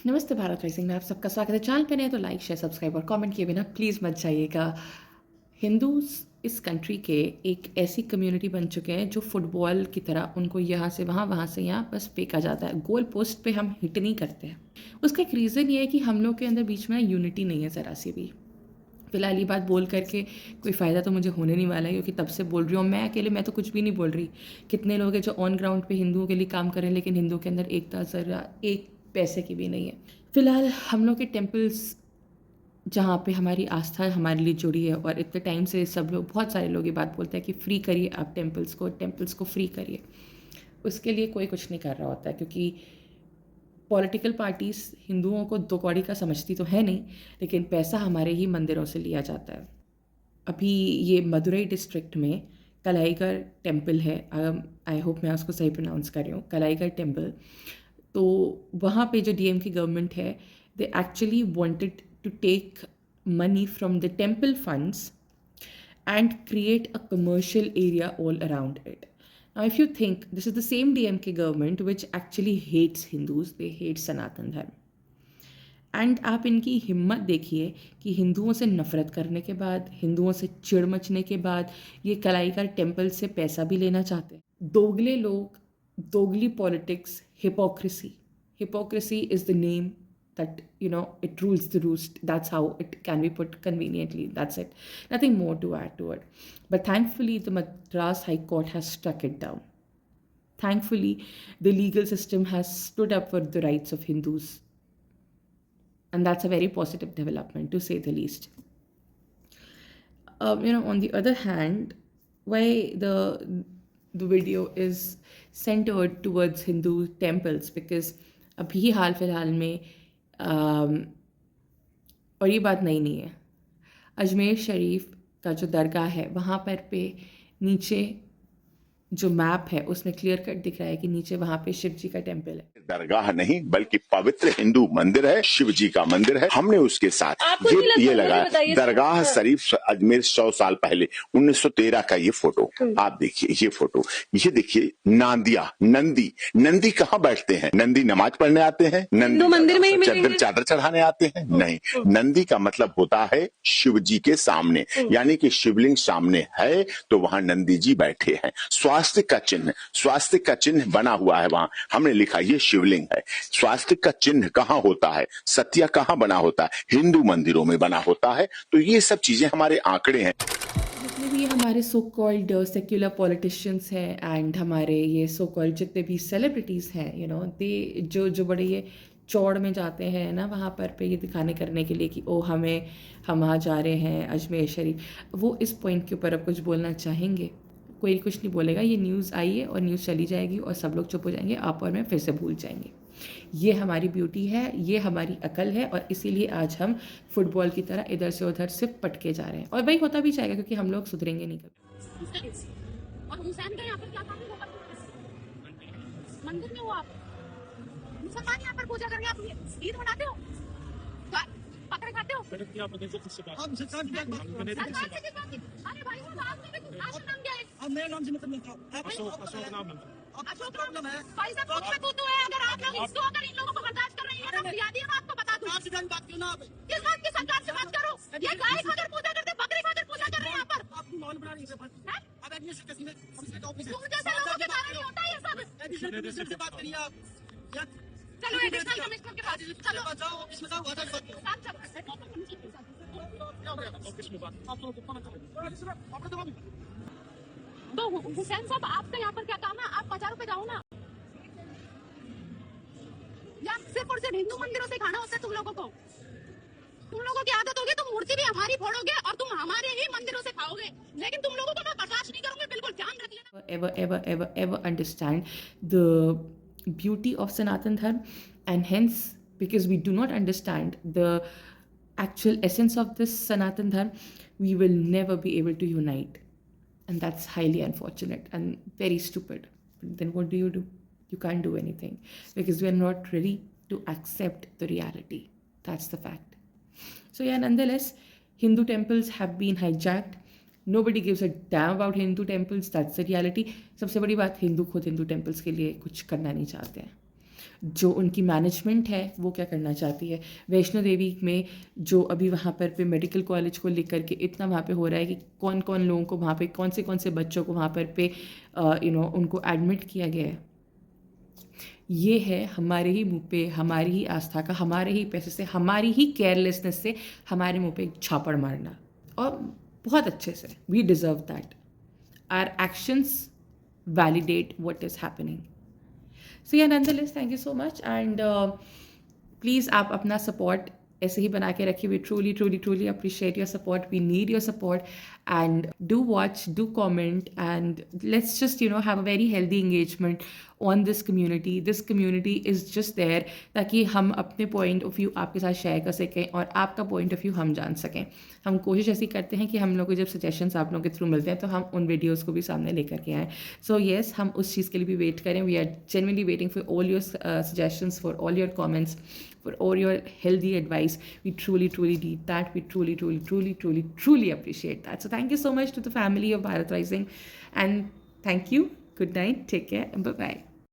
नमस्ते भारत राइजिंग में आप सबका स्वागत है। चैनल पे नए तो लाइक शेयर सब्सक्राइब और कमेंट किए बिना प्लीज़ मत जाइएगा। हिंदूज इस कंट्री के एक ऐसी कम्युनिटी बन चुके हैं जो फुटबॉल की तरह उनको यहाँ से वहाँ वहाँ से यहाँ बस फेंका जाता है। गोल पोस्ट पे हम हिट नहीं करते हैं। उसका एक रीज़न ये है कि हम लोग के अंदर बीच में यूनिटी नहीं है ज़रा सी भी। फिलहाल ये बात बोल करके कोई फ़ायदा तो मुझे होने नहीं वाला है, क्योंकि तब से बोल रही हूँ मैं अकेले, मैं तो कुछ भी नहीं बोल रही। कितने लोग हैं जो ऑन ग्राउंड पे हिंदुओं के लिए काम करें, लेकिन हिंदुओं के अंदर एकता ज़रा एक पैसे की भी नहीं है। फिलहाल हम लोग के टेम्पल्स जहाँ पे हमारी आस्था हमारे लिए जुड़ी है, और इतने टाइम से सब लोग, बहुत सारे लोग ये बात बोलते हैं कि फ्री करिए आप टेम्पल्स को फ्री करिए। उसके लिए कोई कुछ नहीं कर रहा होता है, क्योंकि पॉलिटिकल पार्टीज़ हिंदुओं को दो कौड़ी का समझती तो है नहीं, लेकिन पैसा हमारे ही मंदिरों से लिया जाता है। अभी ये मदुरई डिस्ट्रिक्ट में कलाईगढ़ टेम्पल है, आई होप मैं उसको सही प्रोनाउंस कर रही हूँ, कलाईगढ़ टेम्पल। तो वहाँ पे जो डीएम की गवर्नमेंट है, they actually wanted to take money from the temple funds and create a commercial area all around it. Now, if you think, this is the same DMK government which actually hates Hindus, they hate Sanatan Dharma. And आप इनकी हिम्मत देखिए कि हिंदुओं से नफ़रत करने के बाद, हिंदुओं से चिढ़ मचने के बाद, ये कलाईगढ़ टेम्पल से पैसा भी लेना चाहते हैं। दोगले लोग, दोगली politics, hypocrisy is the name that it rules the roost. That's how it can be put conveniently. That's it, nothing more to add to it. But thankfully the Madras High Court has struck it down. Thankfully the legal system has stood up for the rights of Hindus, and that's a very positive development, to say the least. On the other hand, why the video is centered towards Hindu temples, because अभी हाल फिलहाल में और ये बात नई नहीं है, अजमेर शरीफ का जो दरगाह है वहाँ पे नीचे जो मैप है उसमें क्लियर कट दिख रहा है कि नीचे वहाँ पे शिव जी का टेम्पल है। दरगाह नहीं बल्कि पवित्र हिंदू मंदिर है, शिव जी का मंदिर है। हमने उसके साथ ये लगाया दरगाह शरीफ अजमेर 100 साल पहले 1913 का ये फोटो आप देखिए, ये फोटो, ये देखिए नांदिया, नंदी कहाँ बैठते हैं? नंदी नमाज पढ़ने आते हैं? नंदी मंदिर में चादर चढ़ाने आते हैं? नहीं, नंदी का मतलब होता है शिव जी के सामने, यानी कि शिवलिंग सामने है तो वहां नंदी जी बैठे हैं। स्वास्तिक का चिन्ह बना हुआ है वहां, हमने लिखा ये शिवलिंग है। स्वास्तिक का चिन्ह कहाँ होता है, सत्या कहाँ बना होता है? हिंदू मंदिरों में बना होता है। तो ये सब चीजें हमारे आंकड़े हैं। जितने भी हमारे सो कॉल्ड सेक्युलर पॉलिटिशियंस हैं एंड हमारे ये सो कॉल्ड जितने भी सेलिब्रिटीज़ हैं, दे जो बड़े ये चौड़ में जाते हैं ना वहाँ पर पे ये दिखाने करने के लिए कि हम वहाँ जा रहे हैं अजमेर शरीफ, वो इस पॉइंट के ऊपर अब कुछ बोलना चाहेंगे? कोई कुछ नहीं बोलेगा। ये न्यूज़ आई है और न्यूज़ चली जाएगी और सब लोग चुप हो जाएंगे, आप और मैं फिर से भूल जाएंगे। ये हमारी ब्यूटी है, ये हमारी अकल है, और इसीलिए आज हम फुटबॉल की तरह इधर से उधर सिर्फ पटके जा रहे हैं, और वही होता भी जाएगा क्योंकि हम लोग सुधरेंगे नहीं कभी। और हुसैन का यहाँ पर क्या काम है? मंदिर में हो आप, मुसलमान यहाँ पर पूजा करके आप ईद मनाते हो, बकरे खाते हो? अरे भाई आपका नाम क्या है? मेरा नाम से मतलब नहीं, अशोक नाम है। प्रॉब्लम है भाई साहब, खुद में तू है। अगर आप लोग इसको अगर इन लोगों को बर्दाश्त कर रहे हैं तो बुनियादी मैं आपको बता दूं। आपसे बात क्यों ना? किस बात की सरकार से बात करो? ये गाय खाकर पूजा करते, बकरी खाकर पूजा कर रहे हैं यहाँ पर। आपकी माहौल बना रही है। अब एडमिनिस्ट्रेशन में हमसे ऑफिस है, जैसे लोगों के कारण ही होता है ये सब। एडमिनिस्ट्रेशन से बात करिए आप। चलो एडिशनल कमिश्नर के पास चलो, जाओ ऑफिस में, जाओ वहां जाकर बात ऑफिस में बात आप लोगों को पता चलेगा। तो हुसैन साहब आपका यहाँ पर क्या काम है? आप बाजारों पे जाओ ना, या सिर्फ और सिर्फ हिंदू मंदिरों से खाना होता है तुम लोगों को? तुम लोगों की आदत होगी, तुम मूर्ति भी हमारी फोड़ोगे और तुम हमारे ही मंदिरों से खाओगे, लेकिन तुम लोगों को मैं बर्दाश्त नहीं करूंगी, बिल्कुल ध्यान रख लेना। ever understand the beauty of Sanatan Dharma, and hence because we do not understand the actual essence of this Sanatan Dharma, we will never be able to unite, and that's highly unfortunate and very stupid. But then what do? You can't do anything because we are not ready to accept the reality. That's the fact. So yeah, nonetheless, Hindu temples have been hijacked. Nobody gives a damn about Hindu temples. That's the reality. सबसे बड़ी बात, हिंदू खुद Hindu temples के लिए कुछ करना नहीं चाहते हैं। जो उनकी मैनेजमेंट है वो क्या करना चाहती है। वैष्णो देवी में जो अभी वहाँ पर पे मेडिकल कॉलेज को लेकर के इतना वहाँ पे हो रहा है कि कौन कौन लोगों को वहाँ पे कौन से बच्चों को वहाँ पर पे उनको एडमिट किया गया है। ये है हमारे ही मुंह पे, हमारी ही आस्था का, हमारे ही पैसे से, हमारी ही केयरलेसनेस से हमारे मुंह पे एक छापड़ मारना, और बहुत अच्छे से। We deserve that. Our actions validate what is happening. So या नंदलेस, thank you so much, and please आप अपना सपोर्ट ऐसे ही बना के रखिए। We truly truly truly appreciate your support, we need your support, and do watch, do comment, and let's just have a very healthy engagement on this community. This community is just there ताकि हम अपने point of view आपके साथ share कर सकें और आपका point of view हम जान सकें। हम कोशिश ऐसी करते हैं कि हम लोग को जब सजेशंस आप लोगों के थ्रू मिलते हैं तो हम उन वीडियोज़ को भी सामने लेकर के आएँ। सो येस, हम उस चीज़ के लिए भी वेट करें। We are genuinely waiting for all your suggestions, for all your comments, for all your healthy advice. We truly, truly need that. We truly, truly, truly, truly, truly appreciate that. So thank you so much to the family of Bharat Rising, and thank you. Good night. Take care. And bye-bye.